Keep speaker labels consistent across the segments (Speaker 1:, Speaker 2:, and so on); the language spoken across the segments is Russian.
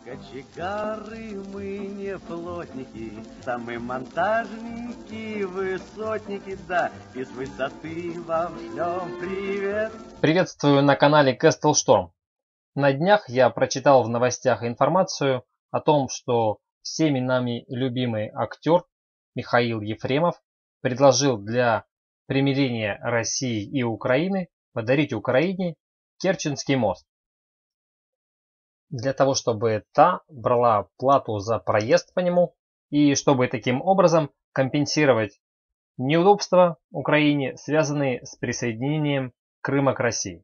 Speaker 1: Кочегары мы не плотники, самые монтажники, высотники, да, из высоты вам шлем привет.
Speaker 2: Приветствую на канале Castle Storm. На днях я прочитал в новостях информацию о том, что всеми нами любимый актер Михаил Ефремов предложил для примирения России и Украины подарить Украине Керченский мост. Для того, чтобы та брала плату за проезд по нему и чтобы таким образом компенсировать неудобства Украине, связанные с присоединением Крыма к России.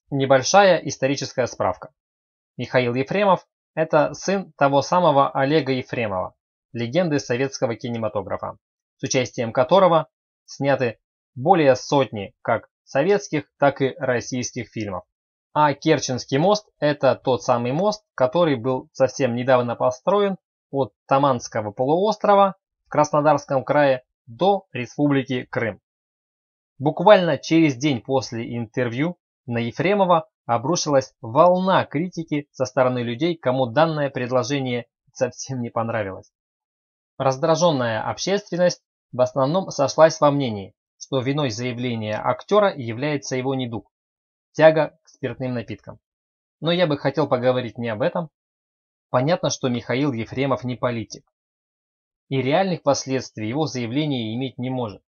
Speaker 2: Небольшая историческая справка. Михаил Ефремов – это сын того самого Олега Ефремова, легенды советского кинематографа, с участием которого сняты более сотни как советских, так и российских фильмов. А Керченский мост – это тот самый мост, который был совсем недавно построен от Таманского полуострова в Краснодарском крае до Республики Крым. Буквально через день после интервью на Ефремова обрушилась волна критики со стороны людей, кому данное предложение совсем не понравилось. Раздраженная общественность в основном сошлась во мнении, что виной заявления актера является его недуг – тяга к спиртным напиткам. Но я бы хотел поговорить не об этом. Понятно, что Михаил Ефремов не политик, и реальных последствий его заявление иметь не может.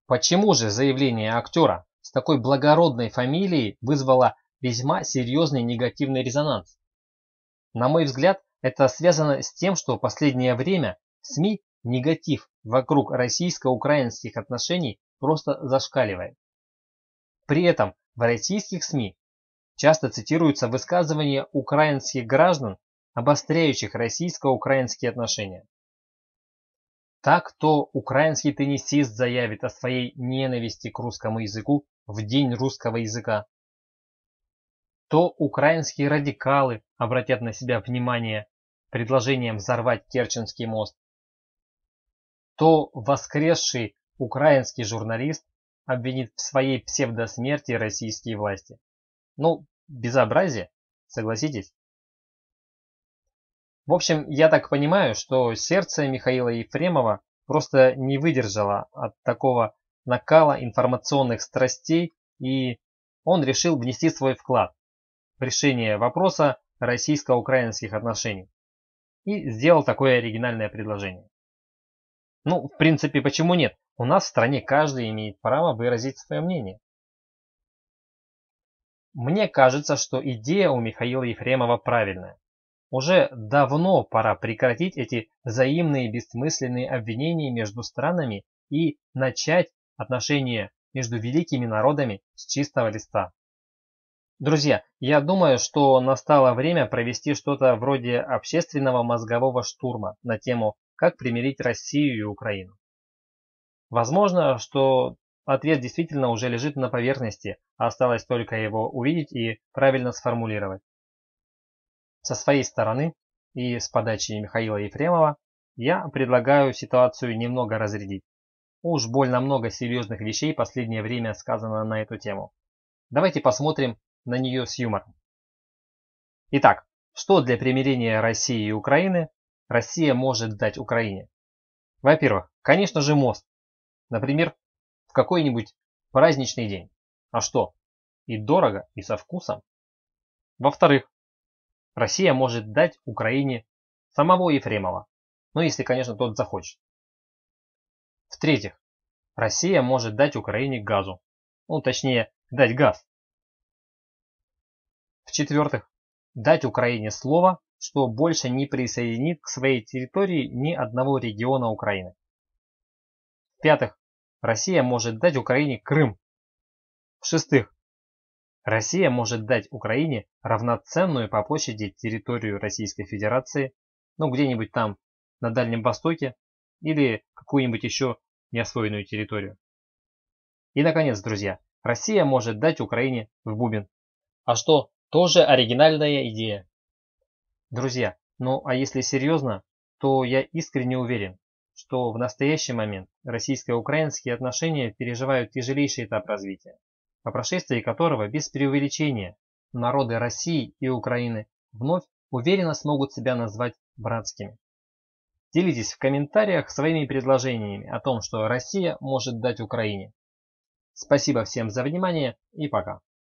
Speaker 2: Почему же заявление актера с такой благородной фамилией вызвало весьма серьезный негативный резонанс? На мой взгляд, это связано с тем, что в последнее время в СМИ негатив вокруг российско-украинских отношений просто зашкаливает. При этом в российских СМИ часто цитируются высказывания украинских граждан, обостряющих российско-украинские отношения. Так, то украинский теннисист заявит о своей ненависти к русскому языку в День русского языка, то украинские радикалы обратят на себя внимание предложением взорвать Керченский мост, то воскресший украинский журналист обвинит в своей псевдосмерти российские власти. Ну, безобразие, согласитесь? В общем, я так понимаю, что сердце Михаила Ефремова просто не выдержало от такого накала информационных страстей, и он решил внести свой вклад в решение вопроса российско-украинских отношений и сделал такое оригинальное предложение. Ну, в принципе, почему нет? У нас в стране каждый имеет право выразить свое мнение. Мне кажется, что идея у Михаила Ефремова правильная. Уже давно пора прекратить эти взаимные бессмысленные обвинения между странами и начать отношения между великими народами с чистого листа. Друзья, я думаю, что настало время провести что-то вроде общественного мозгового штурма на тему «Как примирить Россию и Украину». Возможно, что ответ действительно уже лежит на поверхности, а осталось только его увидеть и правильно сформулировать. Со своей стороны и с подачи Михаила Ефремова я предлагаю ситуацию немного разрядить. Уж больно много серьезных вещей в последнее время сказано на эту тему. Давайте посмотрим на нее с юмором. Итак, что для примирения России и Украины Россия может дать Украине? Во-первых, конечно же мост. Например, в какой-нибудь праздничный день. А что? И дорого, и со вкусом. Во-вторых, Россия может дать Украине самого Ефремова, ну если, конечно, тот захочет. В-третьих, Россия может дать Украине газу, ну точнее, дать газ. В-четвертых, дать Украине слово, что больше не присоединит к своей территории ни одного региона Украины. В-пятых, Россия может дать Украине Крым. В-шестых, Россия может дать Украине равноценную по площади территорию Российской Федерации, ну где-нибудь там на Дальнем Востоке или какую-нибудь еще неосвоенную территорию. И наконец, друзья, Россия может дать Украине в бубен. А что, тоже оригинальная идея. Друзья, ну а если серьезно, то я искренне уверен, что в настоящий момент российско-украинские отношения переживают тяжелейший этап развития, по прошествии которого без преувеличения народы России и Украины вновь уверенно смогут себя назвать братскими. Делитесь в комментариях своими предложениями о том, что Россия может дать Украине. Спасибо всем за внимание и пока.